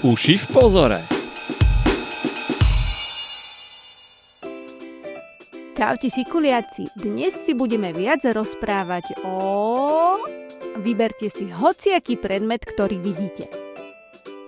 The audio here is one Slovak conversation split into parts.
Uši v pozore. Čaute šikuliaci, dnes si budeme viac rozprávať o... Vyberte si hociaký predmet, ktorý vidíte.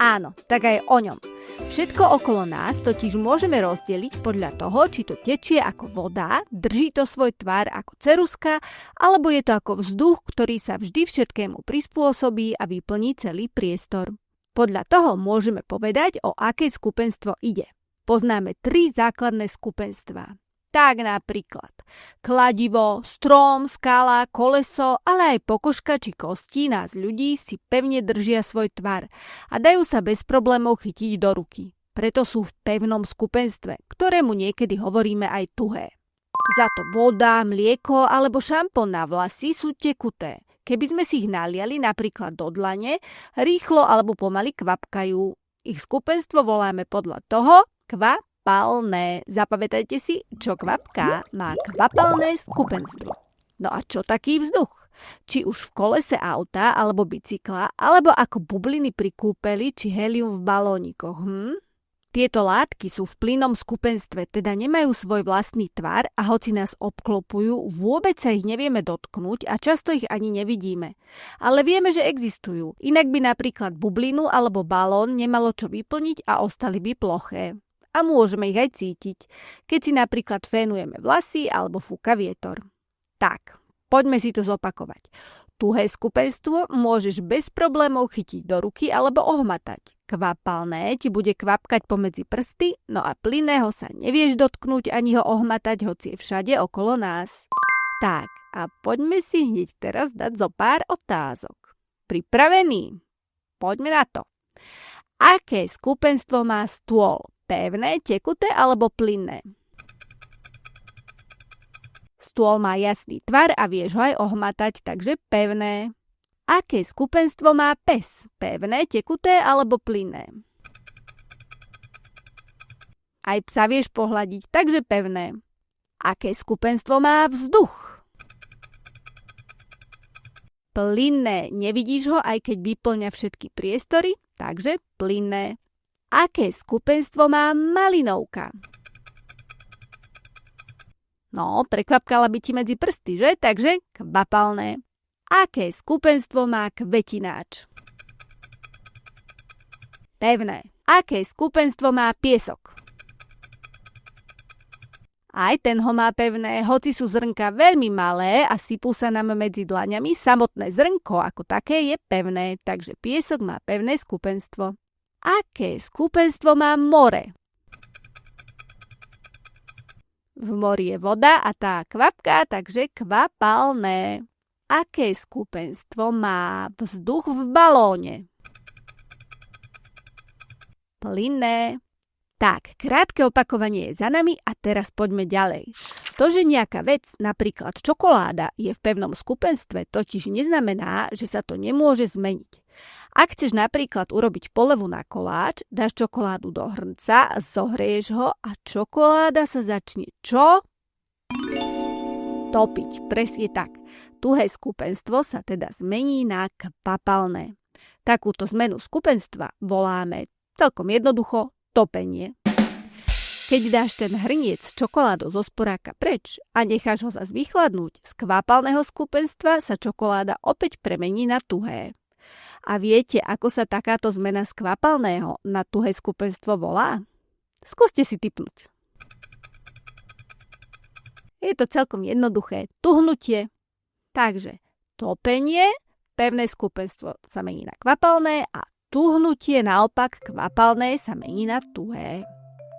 Áno, tak aj o ňom. Všetko okolo nás totiž môžeme rozdeliť podľa toho, či to tečie ako voda, drží to svoj tvar ako ceruska, alebo je to ako vzduch, ktorý sa vždy všetkému prispôsobí a vyplní celý priestor. Podľa toho môžeme povedať, o aké skupenstvo ide. Poznáme 3 základné skupenstvá. Tak napríklad kladivo, strom, skala, koleso, ale aj pokožka či kosti nás ľudí si pevne držia svoj tvar a dajú sa bez problémov chytiť do ruky. Preto sú v pevnom skupenstve, ktorému niekedy hovoríme aj tuhé. Za to voda, mlieko alebo šampón na vlasy sú tekuté. Keby sme si ich naliali napríklad do dlane, rýchlo alebo pomaly kvapkajú. Ich skupenstvo voláme podľa toho kvapalné. Zapamätajte si, čo kvapká, má kvapalné skupenstvo. No a čo taký vzduch? Či už v kolese auta alebo bicykla, alebo ako bubliny pri kúpeli či helium v balónikoch. Tieto látky sú v plynnom skupenstve, teda nemajú svoj vlastný tvar a hoci nás obklopujú, vôbec sa ich nevieme dotknúť a často ich ani nevidíme. Ale vieme, že existujú, inak by napríklad bublinu alebo balón nemalo čo vyplniť a ostali by ploché. A môžeme ich aj cítiť, keď si napríklad fénujeme vlasy alebo fúka vietor. Tak, poďme si to zopakovať. Tuhé skupenstvo môžeš bez problémov chytiť do ruky alebo ohmatať. Kvapalné ti bude kvapkať pomedzi prsty, no a plynného sa nevieš dotknúť ani ho ohmatať, hoci je všade okolo nás. Tak, a poďme si hneď teraz dať zo pár otázok. Pripravený? Poďme na to. Aké skupenstvo má stôl? Pevné, tekuté alebo plynné? Stôl má jasný tvar a vieš ho aj ohmatať, takže pevné. Aké skupenstvo má pes? Pevné, tekuté alebo plynné? Aj psa vieš pohľadiť, takže pevné. Aké skupenstvo má vzduch? Plynné, nevidíš ho, aj keď vyplňa všetky priestory, takže plynné. Aké skupenstvo má malinovka? No, prekvapkala by ti medzi prsty, že? Takže kvapalné. Aké skupenstvo má kvetináč? Pevné. Aké skupenstvo má piesok? Aj ten ho má pevné, hoci sú zrnka veľmi malé a sypú sa nám medzi dlaňami, samotné zrnko ako také je pevné, takže piesok má pevné skupenstvo. Aké skupenstvo má more? V mori je voda a tá kvapká, takže kvapalné. Aké skupenstvo má vzduch v balóne? Plynné. Tak, krátke opakovanie je za nami a teraz poďme ďalej. To, že nejaká vec, napríklad čokoláda, je v pevnom skupenstve, totiž neznamená, že sa to nemôže zmeniť. Ak chceš napríklad urobiť polevu na koláč, dáš čokoládu do hrnca, zohrieš ho a čokoláda sa začne čo? Topiť, presne tak. Tuhé skupenstvo sa teda zmení na kvapalné. Takúto zmenu skupenstva voláme celkom jednoducho topenie. Keď dáš ten hrniec s čokoládou zo sporáka preč a necháš ho zas vychladnúť, z kvapalného skupenstva sa čokoláda opäť premení na tuhé. A viete, ako sa takáto zmena z kvapalného na tuhé skupenstvo volá? Skúste si tipnúť. Je to celkom jednoduché. Tuhnutie. Takže topenie, pevné skupenstvo sa mení na kvapalné a tuhnutie naopak kvapalné sa mení na tuhé.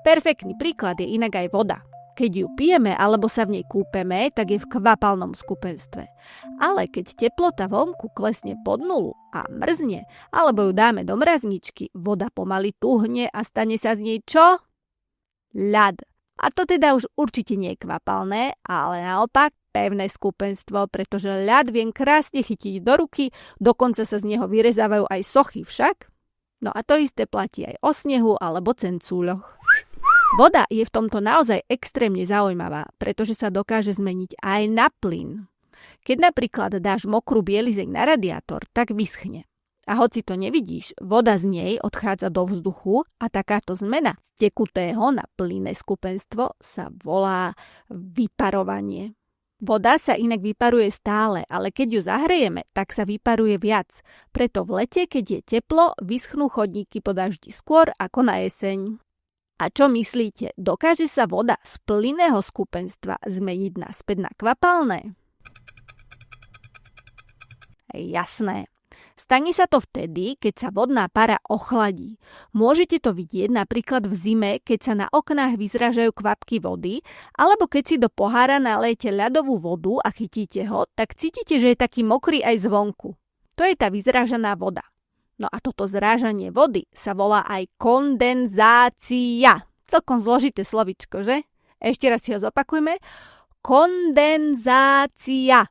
Perfektný príklad je inak aj voda. Keď ju pijeme alebo sa v nej kúpeme, tak je v kvapalnom skupenstve. Ale keď teplota vonku klesne pod nulu a mrzne, alebo ju dáme do mrazničky, voda pomaly tuhne a stane sa z nej čo? Ľad. A to teda už určite nie je kvapalné, ale naopak pevné skupenstvo, pretože ľad viem krásne chytiť do ruky, dokonca sa z neho vyrezávajú aj sochy však. No a to isté platí aj o snehu alebo cencúľoch. Voda je v tomto naozaj extrémne zaujímavá, pretože sa dokáže zmeniť aj na plyn. Keď napríklad dáš mokrú bielizeň na radiátor, tak vyschne. A hoci to nevidíš, voda z nej odchádza do vzduchu a takáto zmena z tekutého na plynné skupenstvo sa volá vyparovanie. Voda sa inak vyparuje stále, ale keď ju zahrejeme, tak sa vyparuje viac. Preto v lete, keď je teplo, vyschnú chodníky po daždi skôr ako na jeseň. A čo myslíte, dokáže sa voda z plynného skupenstva zmeniť naspäť na kvapalné? Jasné. Stane sa to vtedy, keď sa vodná para ochladí. Môžete to vidieť napríklad v zime, keď sa na oknách vyzrážajú kvapky vody, alebo keď si do pohára nalejete ľadovú vodu a chytíte ho, tak cítite, že je taký mokrý aj zvonku. To je tá vyzrážaná voda. No a toto zrážanie vody sa volá aj kondenzácia. Celkom zložité slovičko, že? Ešte raz si ho zopakujme. Kondenzácia.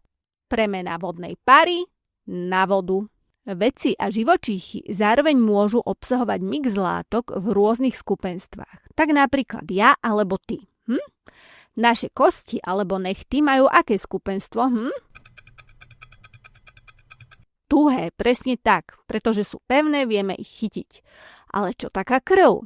Premena vodnej pary na vodu. Veci a živočíchy zároveň môžu obsahovať mix látok v rôznych skupenstvách. Tak napríklad ja alebo ty. Naše kosti alebo nechty majú aké skupenstvo? Tuhé, presne tak, pretože sú pevné, vieme ich chytiť. Ale čo taká krv?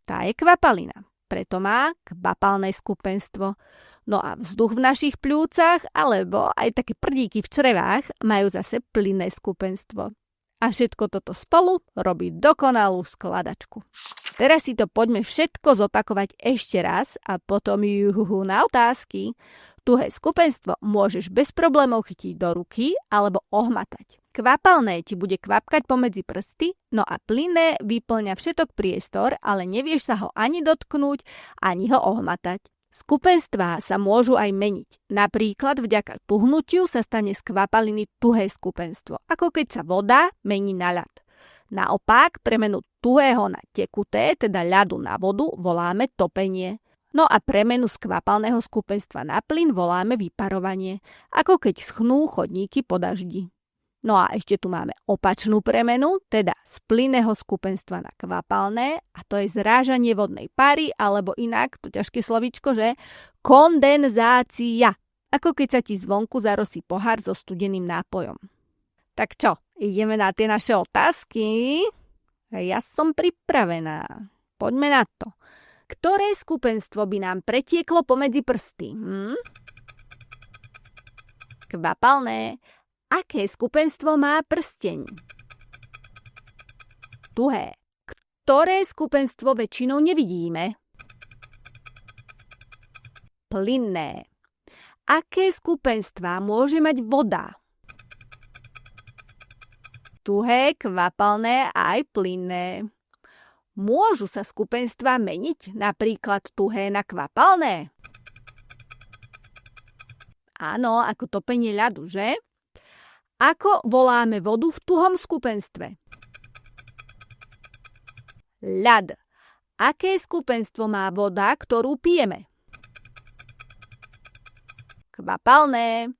Tá je kvapalina, preto má kvapalné skupenstvo. No a vzduch v našich pľúcach alebo aj také prdíky v črevách majú zase plynné skupenstvo. A všetko toto spolu robí dokonalú skladačku. Teraz si to poďme všetko zopakovať ešte raz a potom na otázky. Tuhé skupenstvo môžeš bez problémov chytiť do ruky alebo ohmatať. Kvapalné ti bude kvapkať pomedzi prsty, no a plynné vyplňa všetok priestor, ale nevieš sa ho ani dotknúť, ani ho ohmatať. Skupenstvá sa môžu aj meniť. Napríklad vďaka tuhnutiu sa stane z kvapaliny tuhé skupenstvo, ako keď sa voda mení na ľad. Naopak, premenu tuhého na tekuté, teda ľadu na vodu, voláme topenie. No a premenu z kvapalného skupenstva na plyn voláme vyparovanie, ako keď schnú chodníky po daždi. No a ešte tu máme opačnú premenu, teda z plynného skupenstva na kvapalné, a to je zrážanie vodnej pary, alebo inak, to ťažké slovíčko, že kondenzácia, ako keď sa ti zvonku zarosí pohár so studeným nápojom. Tak čo, ideme na tie naše otázky? Ja som pripravená. Poďme na to. Ktoré skupenstvo by nám pretieklo pomedzi prsty? Kvapalné. Aké skupenstvo má prsteň? Tuhé. Ktoré skupenstvo väčšinou nevidíme? Plynné. Aké skupenstvá môže mať voda? Tuhé, kvapalné a aj plynné. Môžu sa skupenstvá meniť, napríklad tuhé na kvapalné? Áno, ako topenie ľadu, že? Ako voláme vodu v tuhom skupenstve? Ľad. Aké skupenstvo má voda, ktorú pijeme? Kvapalné.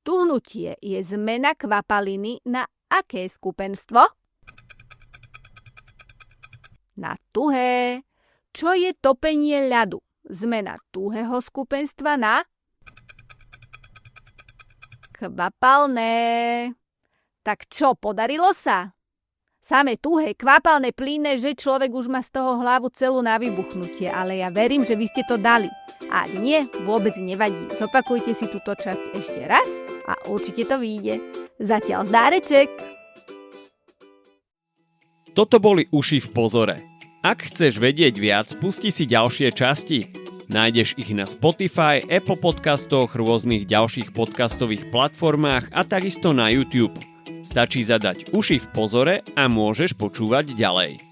Tuhnutie je zmena kvapaliny na aké skupenstvo? Na tuhé. Čo je topenie ľadu? Zmena tuhého skupenstva na kvapalné. Tak čo, podarilo sa? Samé tuhé, kvapalné, plynné, že človek už má z toho hlavu celú na vybuchnutie, ale ja verím, že vy ste to dali. A ak nie, vôbec nevadí. Zopakujte si túto časť ešte raz a určite to vyjde. Zatiaľ zdáreček. Toto boli Uši v pozore. Ak chceš vedieť viac, pusti si ďalšie časti. Nájdeš ich na Spotify, Apple podcastoch, rôznych ďalších podcastových platformách a takisto na YouTube. Stačí zadať Uši v pozore a môžeš počúvať ďalej.